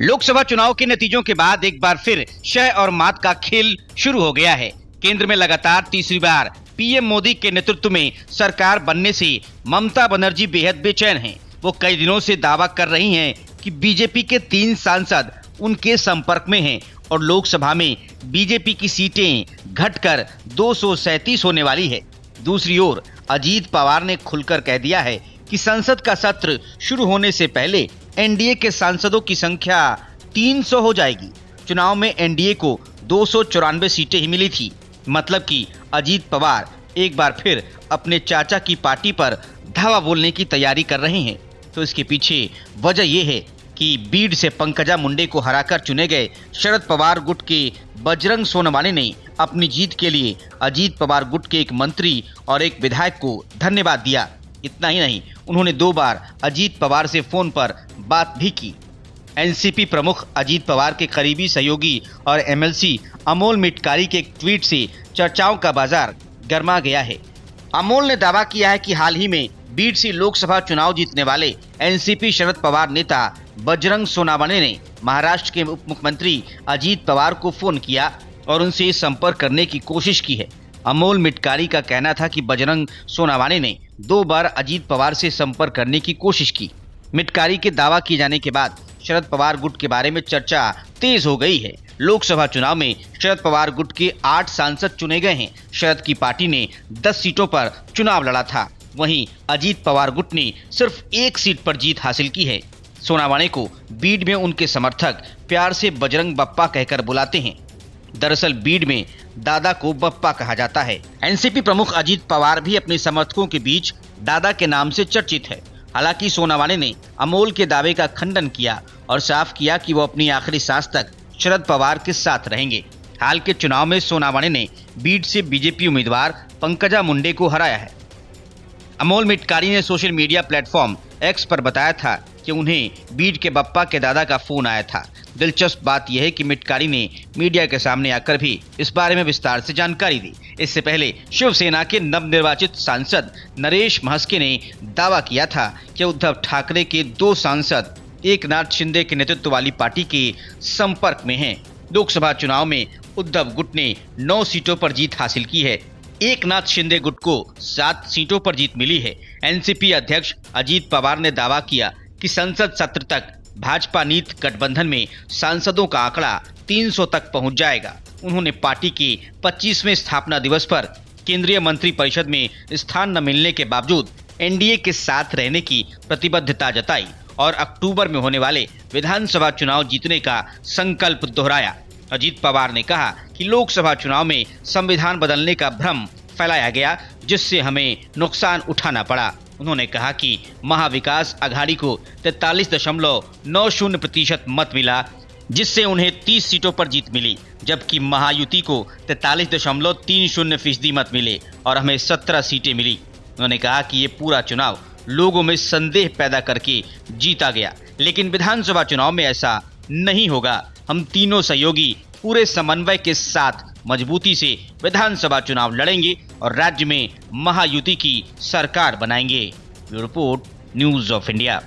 लोकसभा चुनाव के नतीजों के बाद एक बार फिर शह और मात का खेल शुरू हो गया है। केंद्र में लगातार तीसरी बार पीएम मोदी के नेतृत्व में सरकार बनने से ममता बनर्जी बेहद बेचैन हैं। वो कई दिनों से दावा कर रही हैं कि बीजेपी के 3 सांसद उनके संपर्क में हैं और लोकसभा में बीजेपी की सीटें घटकर 237 होने वाली है। दूसरी ओर अजीत पवार ने खुलकर कह दिया है कि संसद का सत्र शुरू होने से पहले एनडीए के सांसदों की संख्या 300 हो जाएगी। चुनाव में एनडीए को 294 सीटें ही मिली थी। मतलब कि अजीत पवार एक बार फिर अपने चाचा की पार्टी पर धावा बोलने की तैयारी कर रहे हैं। तो इसके पीछे वजह यह है कि बीड से पंकजा मुंडे को हराकर चुने गए शरद पवार गुट के बजरंग सोनवाने ने अपनी जीत के लिए अजीत पवार गुट के एक मंत्री और एक विधायक को धन्यवाद दिया। इतना ही नहीं, उन्होंने 2 बार अजीत पवार से फोन पर बात भी की। एनसीपी प्रमुख अजीत पवार के करीबी सहयोगी और एमएलसी अमोल मिटकारी के एक ट्वीट से चर्चाओं का बाजार गर्मा गया है। अमोल ने दावा किया है कि हाल ही में बीड से लोकसभा चुनाव जीतने वाले एनसीपी शरद पवार नेता बजरंग सोनावाने ने महाराष्ट्र के उप मुख्यमंत्री अजीत पवार को फोन किया और उनसे संपर्क करने की कोशिश की है। अमोल मिटकारी का कहना था कि बजरंग सोनावाने ने 2 बार अजीत पवार से संपर्क करने की कोशिश की। मिटकारी के दावा किए जाने के बाद शरद पवार गुट के बारे में चर्चा तेज हो गई है। लोकसभा चुनाव में शरद पवार गुट के 8 सांसद चुने गए हैं। शरद की पार्टी ने 10 सीटों पर चुनाव लड़ा था। वहीं अजीत पवार गुट ने सिर्फ 1 सीट पर जीत हासिल की है। सोनावाने को बीड में उनके समर्थक प्यार से बजरंग बप्पा कहकर बुलाते हैं। दरअसल बीड में दादा को बप्पा कहा जाता है। एनसीपी प्रमुख अजीत पवार भी अपने समर्थकों के बीच दादा के नाम से चर्चित है। हालांकि सोनावाने ने अमोल के दावे का खंडन किया और साफ किया कि वो अपनी आखिरी सांस तक शरद पवार के साथ रहेंगे। हाल के चुनाव में सोनावाने ने बीड से बीजेपी उम्मीदवार पंकजा मुंडे को हराया है। अमोल मिटकारी ने सोशल मीडिया प्लेटफॉर्म एक्स पर बताया था कि उन्हें बीड के बप्पा के दादा का फोन आया था। दिलचस्प बात यह है कि मिटकारी ने मीडिया के सामने आकर भी इस बारे में विस्तार से जानकारी दी। इससे पहले शिवसेना के नवनिर्वाचित सांसद नरेश महस्के ने दावा किया था कि उद्धव ठाकरे के 2 सांसद एकनाथ शिंदे के नेतृत्व वाली पार्टी के संपर्क में हैं। लोकसभा चुनाव में उद्धव गुट ने 9 सीटों पर जीत हासिल की है। एकनाथ शिंदे गुट को 7 सीटों पर जीत मिली है। एनसीपी अध्यक्ष अजीत पवार ने दावा किया कि संसद सत्र तक भाजपा नीत गठबंधन में सांसदों का आंकड़ा 300 तक पहुंच जाएगा। उन्होंने पार्टी के 25वें स्थापना दिवस पर केंद्रीय मंत्रिपरिषद में स्थान न मिलने के बावजूद एनडीए के साथ रहने की प्रतिबद्धता जताई और अक्टूबर में होने वाले विधानसभा चुनाव जीतने का संकल्प दोहराया। अजीत पवार ने कहा कि लोकसभा चुनाव में संविधान बदलने का भ्रम फैलाया गया, जिससे हमें नुकसान उठाना पड़ा। उन्होंने कहा कि महाविकास आघाड़ी को 43.90% मत मिला, जिससे उन्हें 30 सीटों पर जीत मिली, जबकि महायुति को 43.30% मत मिले और हमें 17 सीटें मिली। उन्होंने कहा कि ये पूरा चुनाव लोगों में संदेह पैदा करके जीता गया, लेकिन विधानसभा चुनाव में ऐसा नहीं होगा। हम तीनों सहयोगी पूरे समन्वय के साथ मजबूती से विधानसभा चुनाव लड़ेंगे और राज्य में महायुति की सरकार बनाएंगे। Report news of India.